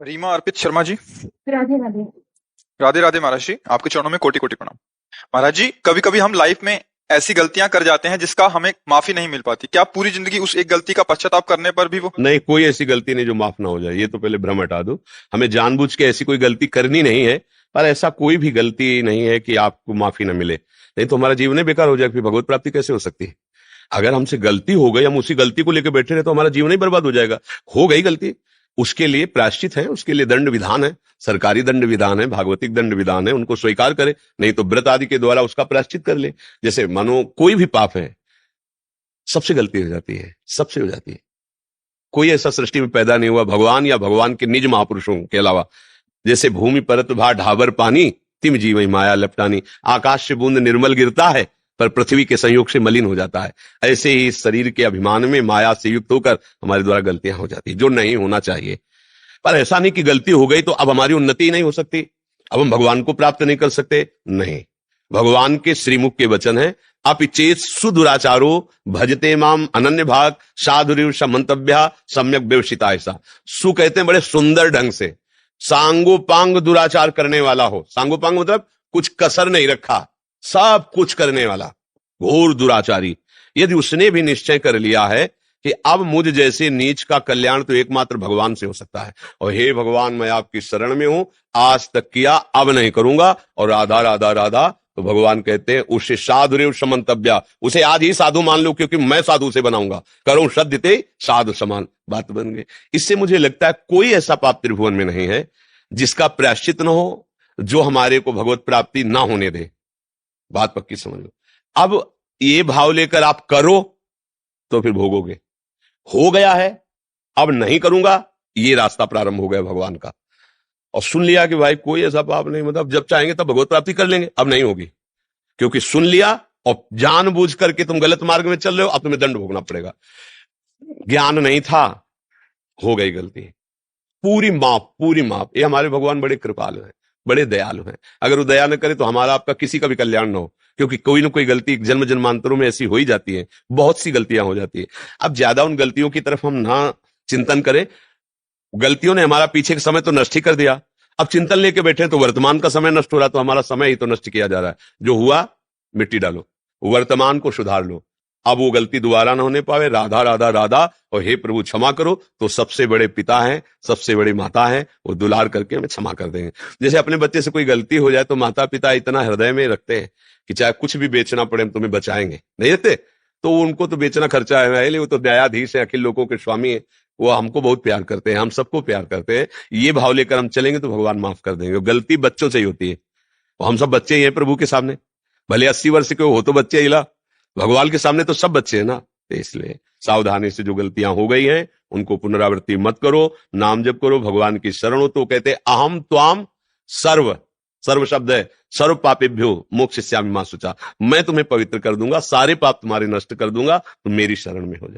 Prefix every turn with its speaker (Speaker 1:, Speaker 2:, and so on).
Speaker 1: रीमा अर्पित शर्मा जी।
Speaker 2: राधे राधे।
Speaker 1: राधे राधे महाराज जी, आपके चरणों में कोटि कोटि प्रणाम। महाराज जी, कभी कभी हम लाइफ में ऐसी गलतियां कर जाते हैं जिसका हमें माफी नहीं मिल पाती। क्या पूरी जिंदगी उस एक गलती का पश्चाताप करने पर भी वो
Speaker 3: नहीं, कोई ऐसी गलती नहीं जो माफ ना हो जाए। ये तो पहले भ्रम हटा दो। हमें जानबूझ के ऐसी कोई गलती करनी नहीं है, पर ऐसा कोई भी गलती नहीं है कि आपको माफी ना मिले। नहीं तो हमारा जीवन ही बेकार हो जाए। फिर भगवत प्राप्ति कैसे हो सकती है? अगर हमसे गलती हो गई, हम उसी गलती को लेकर बैठे रहे तो हमारा जीवन ही बर्बाद हो जाएगा। हो गई गलती, उसके लिए प्रायश्चित है, उसके लिए दंड विधान है, सरकारी दंड विधान है, भागवतिक दंड विधान है। उनको स्वीकार करे, नहीं तो व्रत आदि के द्वारा उसका प्रायश्चित कर ले। जैसे मानो कोई भी पाप है, सबसे गलती हो जाती है, सबसे हो जाती है। कोई ऐसा सृष्टि में पैदा नहीं हुआ भगवान या भगवान के निज महापुरुषों के अलावा। जैसे भूमि परत भा ढाबर पानी, तिम जीवई माया लपटानी। आकाश से बूंद निर्मल गिरता है, पर पृथ्वी के संयोग से मलिन हो जाता है। ऐसे ही इस शरीर के अभिमान में माया से युक्त होकर हमारे द्वारा गलतियां हो जाती है, जो नहीं होना चाहिए। पर ऐसा नहीं कि गलती हो गई तो अब हमारी उन्नति ही नहीं हो सकती, अब हम भगवान को प्राप्त नहीं कर सकते। नहीं, भगवान के श्रीमुख के वचन है, अपिचेत सुदुराचारो भजते माम अनन्य भाग साधुरीव समंतव्या सम्यक व्यवसिता। ऐसा सु कहते हैं बड़े सुंदर ढंग से, सांगोपांग दुराचार करने वाला हो। सांगोपांग मतलब कुछ कसर नहीं रखा, सब कुछ करने वाला, घोर दुराचारी। यदि उसने भी निश्चय कर लिया है कि अब मुझ जैसे नीच का कल्याण तो एकमात्र भगवान से हो सकता है, और हे भगवान मैं आपकी शरण में हूं, आज तक किया अब नहीं करूंगा, और राधा राधा राधा, तो भगवान कहते हैं उसे साधुरेव समंतव्या, उसे आज ही साधु मान लो, क्योंकि मैं साधु से बनाऊंगा। करूं श्रद्धते साधु समान, बात बन गई। इससे मुझे लगता है कोई ऐसा पाप त्रिभुवन में नहीं है जिसका प्रायश्चित न हो, जो हमारे को भगवत प्राप्ति ना होने दे। बात पक्की समझ लो। अब ये भाव लेकर आप करो तो फिर भोगोगे। हो गया है, अब नहीं करूंगा, ये रास्ता प्रारंभ हो गया भगवान का। और सुन लिया कि भाई कोई ऐसा पाप नहीं, मतलब जब चाहेंगे तब भगवत प्राप्ति कर लेंगे, अब नहीं होगी, क्योंकि सुन लिया और जानबूझ करके तुम गलत मार्ग में चल रहे हो, अब तुम्हें दंड भोगना पड़ेगा। ज्ञान नहीं था, हो गई गलती, पूरी माफ, पूरी माफ। ये हमारे भगवान बड़े कृपालु हैं, बड़े दयालु हैं। अगर वो दया न करे तो हमारा आपका किसी का भी कल्याण न हो, क्योंकि कोई ना कोई गलती जन्म जन्मांतरों में ऐसी हो ही जाती है, बहुत सी गलतियां हो जाती है। अब ज्यादा उन गलतियों की तरफ हम ना चिंतन करें। गलतियों ने हमारा पीछे का समय तो नष्ट ही कर दिया, अब चिंतन लेके बैठे तो वर्तमान का समय नष्ट हो रहा, तो हमारा समय ही तो नष्ट किया जा रहा है। जो हुआ मिट्टी डालो, वर्तमान को सुधार लो, अब वो गलती दोबारा ना होने पावे। राधा राधा राधा, और हे प्रभु क्षमा करो, तो सबसे बड़े पिता हैं, सबसे बड़ी माता हैं, वो दुलार करके हमें क्षमा कर देंगे। जैसे अपने बच्चे से कोई गलती हो जाए तो माता पिता इतना हृदय में रखते हैं कि चाहे कुछ भी बेचना पड़े हम तुम्हें बचाएंगे, नहीं रहते? तो उनको तो बेचना खर्चा है, वो तो न्यायाधीश है, अखिल लोगों के स्वामी है, वो हमको बहुत प्यार करते हैं, हम सबको प्यार करते हैं। ये भाव लेकर हम चलेंगे तो भगवान माफ कर देंगे। गलती बच्चों से ही होती है, हम सब बच्चे ही हैं प्रभु के सामने, भले 80 वर्ष के हो तो बच्चे ही ला, भगवान के सामने तो सब बच्चे हैं ना। तो इसलिए सावधानी से जो गलतियां हो गई हैं उनको पुनरावृत्ति मत करो, नाम जप करो, भगवान की शरण हो। तो कहते अहम त्वाम सर्व, सर्व शब्द है, सर्व पापेभ्यो मोक्षयिष्यामि मा शुचा, मैं तुम्हें पवित्र कर दूंगा, सारे पाप तुम्हारे नष्ट कर दूंगा, तुम मेरी शरण में हो जाओ।